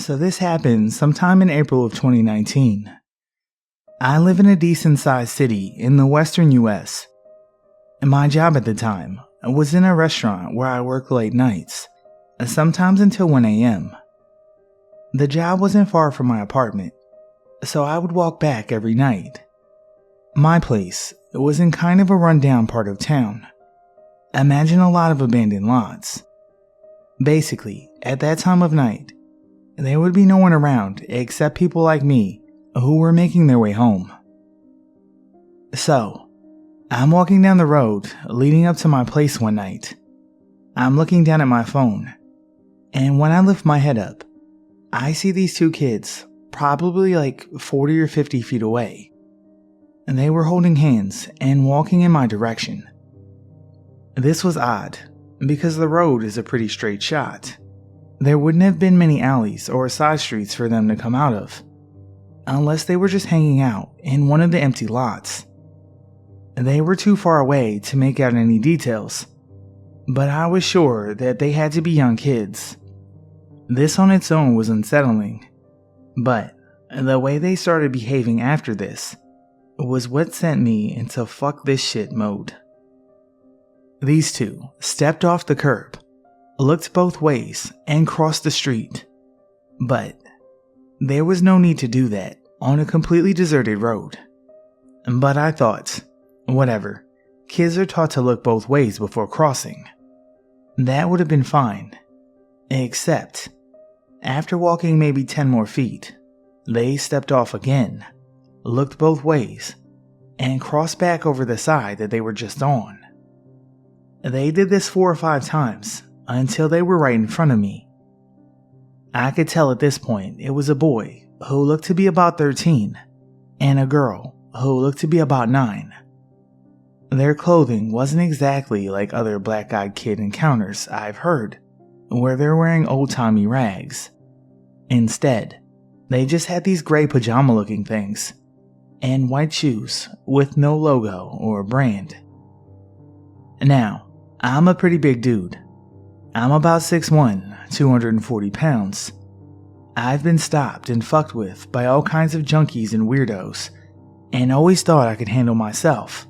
So this happened sometime in April of 2019. I live in a decent-sized city in the western US. And my job at the time was in a restaurant where I worked late nights, sometimes until 1 a.m. The job wasn't far from my apartment, so I would walk back every night. My place was in kind of a rundown part of town. Imagine a lot of abandoned lots. Basically, at that time of night, there would be no one around except people like me who were making their way home. So, I'm walking down the road leading up to my place one night. I'm looking down at my phone, and when I lift my head up, I see these two kids, probably like 40 or 50 feet away. And they were holding hands and walking in my direction. This was odd, because the road is a pretty straight shot. There wouldn't have been many alleys or side streets for them to come out of, unless they were just hanging out in one of the empty lots. They were too far away to make out any details, but I was sure that they had to be young kids. This on its own was unsettling, but the way they started behaving after this was what sent me into fuck this shit mode. These two stepped off the curb, looked both ways, and crossed the street. But there was no need to do that on a completely deserted road. But I thought, whatever, kids are taught to look both ways before crossing. That would have been fine. Except, after walking maybe 10 more feet, they stepped off again, looked both ways, and crossed back over the side that they were just on. They did this 4 or 5 times until they were right in front of me. I could tell at this point it was a boy who looked to be about 13 and a girl who looked to be about 9. Their clothing wasn't exactly like other black-eyed kid encounters I've heard, where they're wearing old-timey rags. Instead, they just had these gray pajama-looking things and white shoes with no logo or brand. Now, I'm a pretty big dude. I'm about 6'1", 240 pounds. I've been stopped and fucked with by all kinds of junkies and weirdos, and always thought I could handle myself.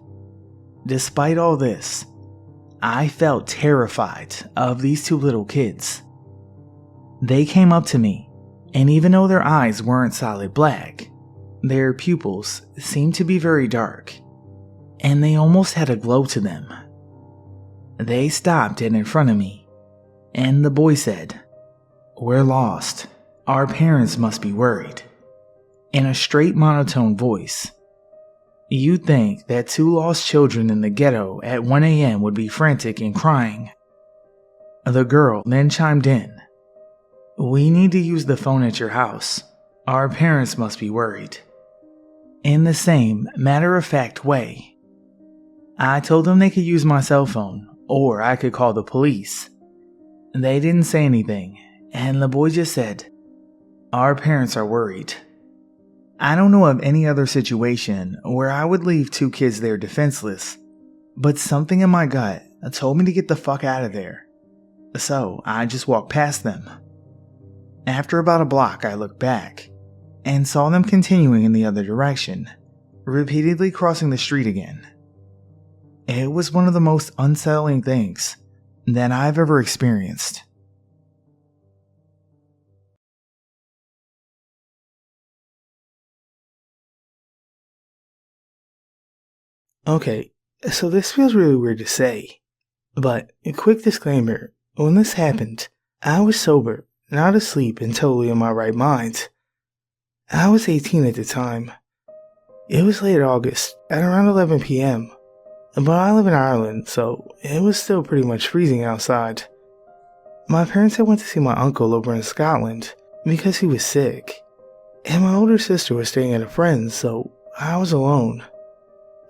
Despite all this, I felt terrified of these two little kids. They came up to me, and even though their eyes weren't solid black, their pupils seemed to be very dark, and they almost had a glow to them. They stopped dead in front of me, and the boy said, "We're lost. Our parents must be worried," in a straight monotone voice. You'd think that 2 lost children in the ghetto at 1 a.m. would be frantic and crying. The girl then chimed in, "We need to use the phone at your house. Our parents must be worried," in the same matter-of-fact way. I told them they could use my cell phone, or I could call the police. They didn't say anything, and the boy just said, "Our parents are worried." I don't know of any other situation where I would leave 2 kids there defenseless, but something in my gut told me to get the fuck out of there. So I just walked past them. After about a block, I looked back and saw them continuing in the other direction, repeatedly crossing the street again. It was one of the most unsettling things that I've ever experienced. Okay, so this feels really weird to say, but a quick disclaimer, when this happened, I was sober, not asleep, and totally in my right mind. I was 18 at the time. It was late August, at around 11 p.m., but I live in Ireland, so it was still pretty much freezing outside. My parents had went to see my uncle over in Scotland because he was sick, and my older sister was staying at a friend's, so I was alone.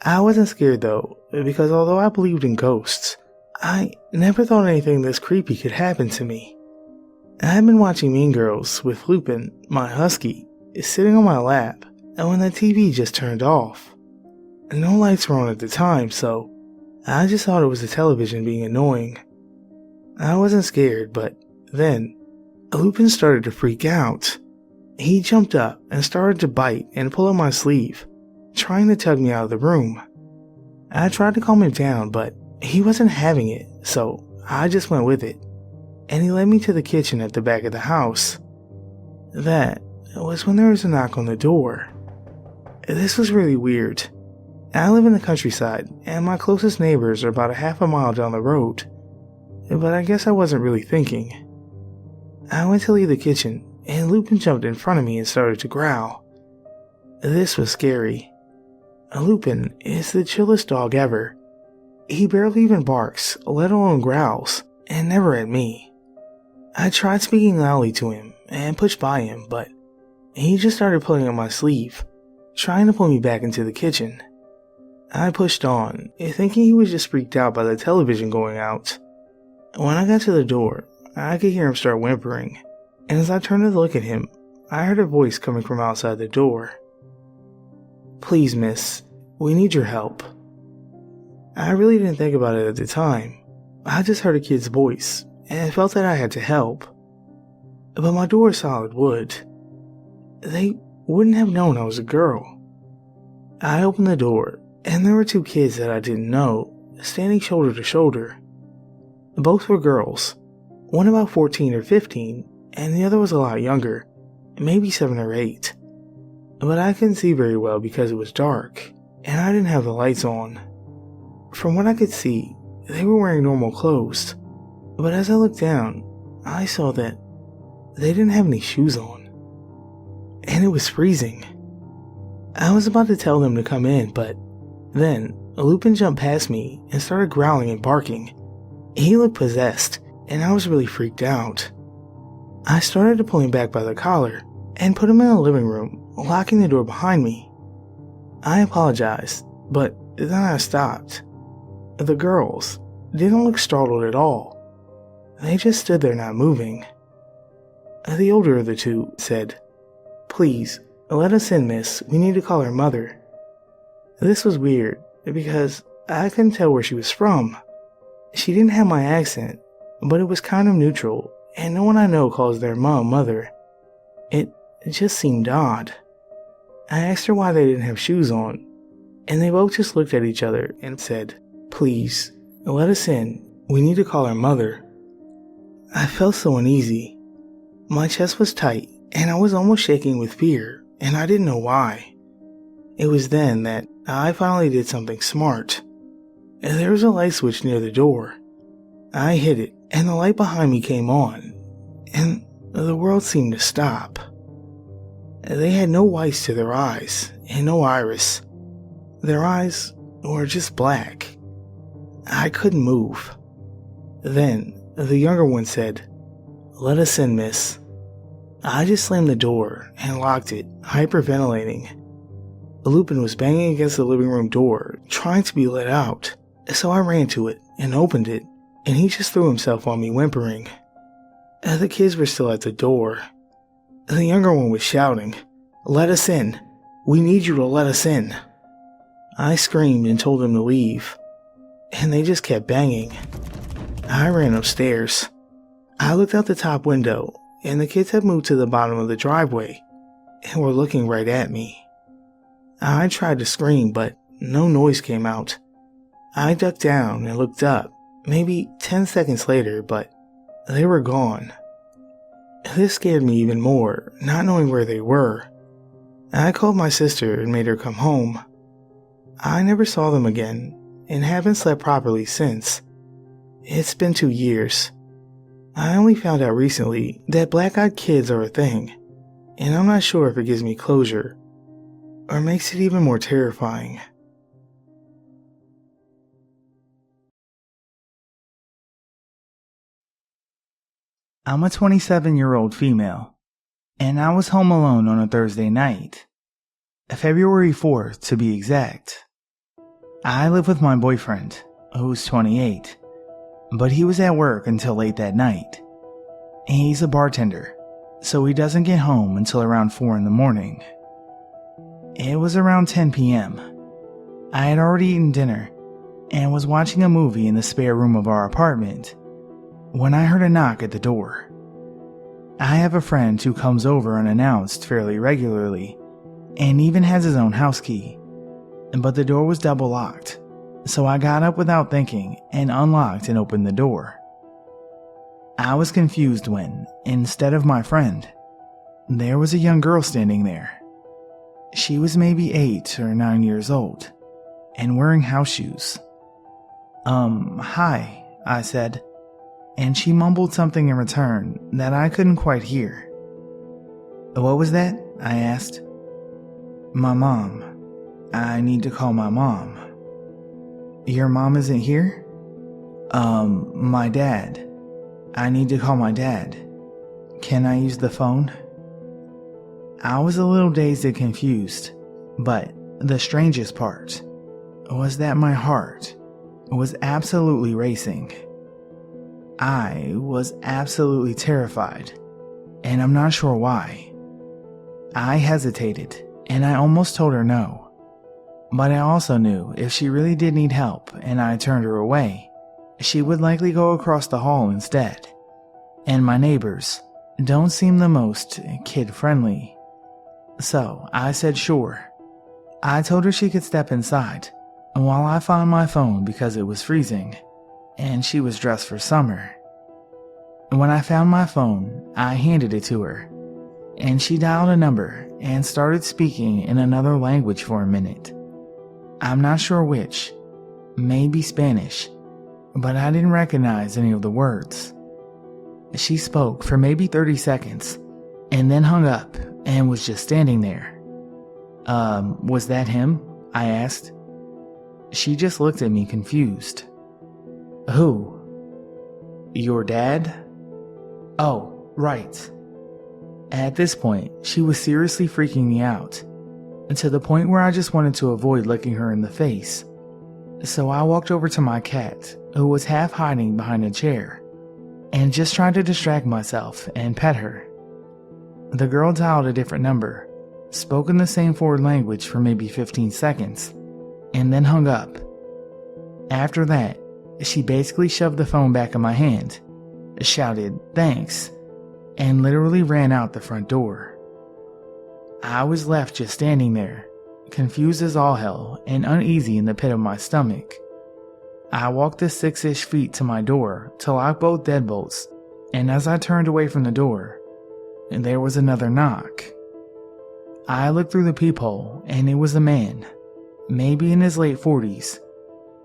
I wasn't scared though, because although I believed in ghosts, I never thought anything this creepy could happen to me. I had been watching Mean Girls with Lupin, my husky, sitting on my lap, and when the TV just turned off. No lights were on at the time, so I just thought it was the television being annoying. I wasn't scared, but then Lupin started to freak out. He jumped up and started to bite and pull at my sleeve, trying to tug me out of the room. I tried to calm him down, but he wasn't having it, so I just went with it, and he led me to the kitchen at the back of the house. That was when there was a knock on the door. This was really weird. I live in the countryside, and my closest neighbors are about a half a mile down the road, but I guess I wasn't really thinking. I went to leave the kitchen, and Lupin jumped in front of me and started to growl. This was scary. Lupin is the chillest dog ever. He barely even barks, let alone growls, and never at me. I tried speaking loudly to him and pushed by him, but he just started pulling at my sleeve, trying to pull me back into the kitchen. I pushed on, thinking he was just freaked out by the television going out. When I got to the door, I could hear him start whimpering, and as I turned to look at him, I heard a voice coming from outside the door. "Please, miss, we need your help." I really didn't think about it at the time. I just heard a kid's voice, and felt that I had to help. But my door is solid wood. They wouldn't have known I was a girl. I opened the door, and there were two kids that I didn't know, standing shoulder to shoulder. Both were girls, one about 14 or 15, and the other was a lot younger, maybe 7 or 8. But I couldn't see very well because it was dark, and I didn't have the lights on. From what I could see, they were wearing normal clothes, but as I looked down, I saw that they didn't have any shoes on, and it was freezing. I was about to tell them to come in, but then Lupin jumped past me and started growling and barking. He looked possessed, and I was really freaked out. I started to pull him back by the collar and put him in the living room, locking the door behind me. I apologized, but then I stopped. The girls didn't look startled at all. They just stood there not moving. The older of the two said, "Please, let us in, miss. We need to call her mother." This was weird because I couldn't tell where she was from. She didn't have my accent, but it was kind of neutral, and no one I know calls their mom mother. It just seemed odd. I asked her why they didn't have shoes on, and they both just looked at each other and said, "Please, let us in. We need to call her mother." I felt so uneasy. My chest was tight, and I was almost shaking with fear, and I didn't know why. It was then that I finally did something smart. There was a light switch near the door. I hit it, and the light behind me came on, and the world seemed to stop. They had no whites to their eyes, and no iris. Their eyes were just black. I couldn't move. Then, the younger one said, "Let us in, miss." I just slammed the door and locked it, hyperventilating. Lupin was banging against the living room door, trying to be let out, so I ran to it and opened it, and he just threw himself on me, whimpering. The kids were still at the door. The younger one was shouting, "Let us in! We need you to let us in!" I screamed and told them to leave, and they just kept banging. I ran upstairs. I looked out the top window, and the kids had moved to the bottom of the driveway and were looking right at me. I tried to scream, but no noise came out. I ducked down and looked up, maybe 10 seconds later, but they were gone. This scared me even more, not knowing where they were. I called my sister and made her come home. I never saw them again, and haven't slept properly since. It's been 2 years. I only found out recently that black-eyed kids are a thing, and I'm not sure if it gives me closure, or makes it even more terrifying. I'm a 27-year-old female, and I was home alone on a Thursday night, February 4th to be exact. I live with my boyfriend, who's 28, but he was at work until late that night. He's a bartender, so he doesn't get home until around 4 in the morning. It was around 10 p.m. I had already eaten dinner and was watching a movie in the spare room of our apartment when I heard a knock at the door. I have a friend who comes over unannounced fairly regularly and even has his own house key, but the door was double locked, so I got up without thinking and unlocked and opened the door. I was confused when, instead of my friend, there was a young girl standing there. She was maybe 8 or 9 years old and wearing house shoes. Hi, I said, and she mumbled something in return that I couldn't quite hear. What was that? I asked. My mom. I need to call my mom. Your mom isn't here? My dad. I need to call my dad. Can I use the phone? I was a little dazed and confused, but the strangest part was that my heart was absolutely racing. I was absolutely terrified, and I'm not sure why. I hesitated, and I almost told her no. But I also knew if she really did need help and I turned her away, she would likely go across the hall instead. And my neighbors don't seem the most kid-friendly. So I said sure. I told her she could step inside while I found my phone because it was freezing, and she was dressed for summer. When I found my phone, I handed it to her, and she dialed a number and started speaking in another language for a minute. I'm not sure which, maybe Spanish, but I didn't recognize any of the words. She spoke for maybe 30 seconds, and then hung up and was just standing there. Was that him? I asked. She just looked at me confused. Who? Your dad? Oh, right. At this point, she was seriously freaking me out, to the point where I just wanted to avoid looking her in the face. So I walked over to my cat, who was half hiding behind a chair, and just tried to distract myself and pet her. The girl dialed a different number, spoke in the same foreign language for maybe 15 seconds, and then hung up. After that, she basically shoved the phone back in my hand, shouted thanks, and literally ran out the front door. I was left just standing there, confused as all hell and uneasy in the pit of my stomach. I walked the 6-ish feet to my door to lock both deadbolts, and as I turned away from the door, there was another knock. I looked through the peephole, and it was a man, maybe in his late 40s,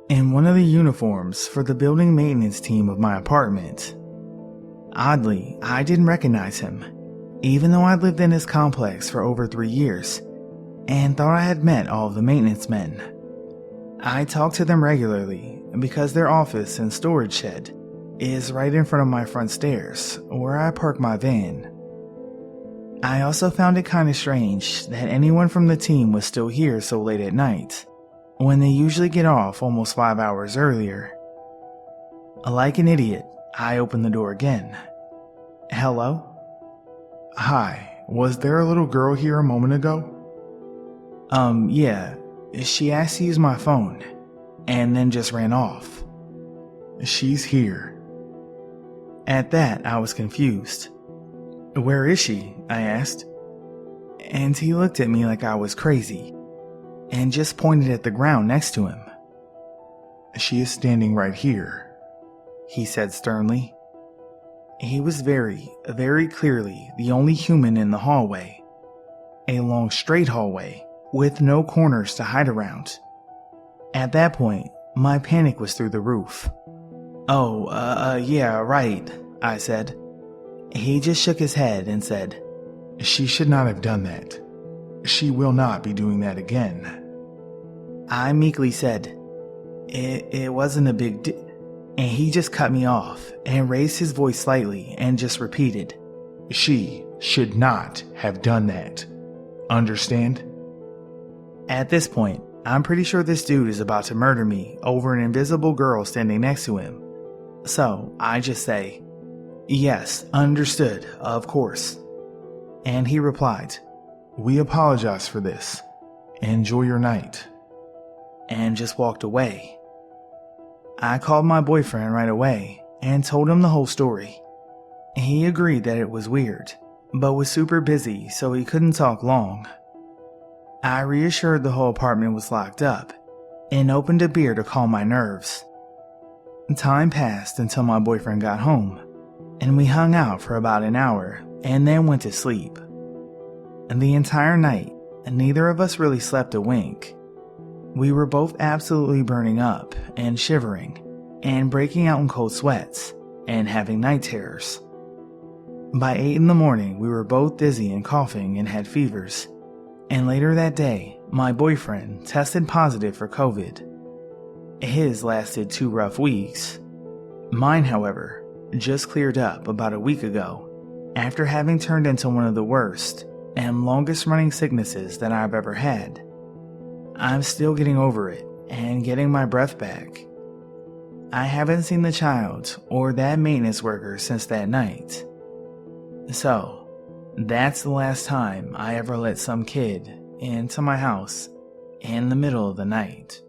in one of the uniforms for the building maintenance team of my apartment. Oddly, I didn't recognize him, even though I'd lived in his complex for over 3 years, and thought I had met all of the maintenance men. I talked to them regularly because their office and storage shed is right in front of my front stairs, where I park my van. I also found it kind of strange that anyone from the team was still here so late at night, when they usually get off almost 5 hours earlier. Like an idiot, I opened the door again. Hello? Hi, was there a little girl here a moment ago? Yeah. She asked to use my phone, and then just ran off. She's here. At that, I was confused. Where is she? I asked. And he looked at me like I was crazy, and just pointed at the ground next to him. She is standing right here, he said sternly. He was very, very clearly the only human in the hallway. A long straight hallway, with no corners to hide around. At that point, my panic was through the roof. Yeah, right, I said. He just shook his head and said, She should not have done that. She will not be doing that again. I meekly said, It wasn't a big deal. And he just cut me off and raised his voice slightly and just repeated, She should not have done that. Understand? At this point, I'm pretty sure this dude is about to murder me over an invisible girl standing next to him. So I just say, Yes, understood, of course. And he replied, We apologize for this. Enjoy your night. And just walked away. I called my boyfriend right away and told him the whole story. He agreed that it was weird, but was super busy so he couldn't talk long. I reassured the whole apartment was locked up and opened a beer to calm my nerves. Time passed until my boyfriend got home, and we hung out for about an hour and then went to sleep. And the entire night, neither of us really slept a wink. We were both absolutely burning up and shivering and breaking out in cold sweats and having night terrors. By 8 in the morning, we were both dizzy and coughing and had fevers. And later that day, my boyfriend tested positive for COVID. His lasted 2 rough weeks. Mine, however, just cleared up about a week ago after having turned into one of the worst and longest running sicknesses that I've ever had. I'm still getting over it and getting my breath back. I haven't seen the child or that maintenance worker since that night. So, that's the last time I ever let some kid into my house in the middle of the night.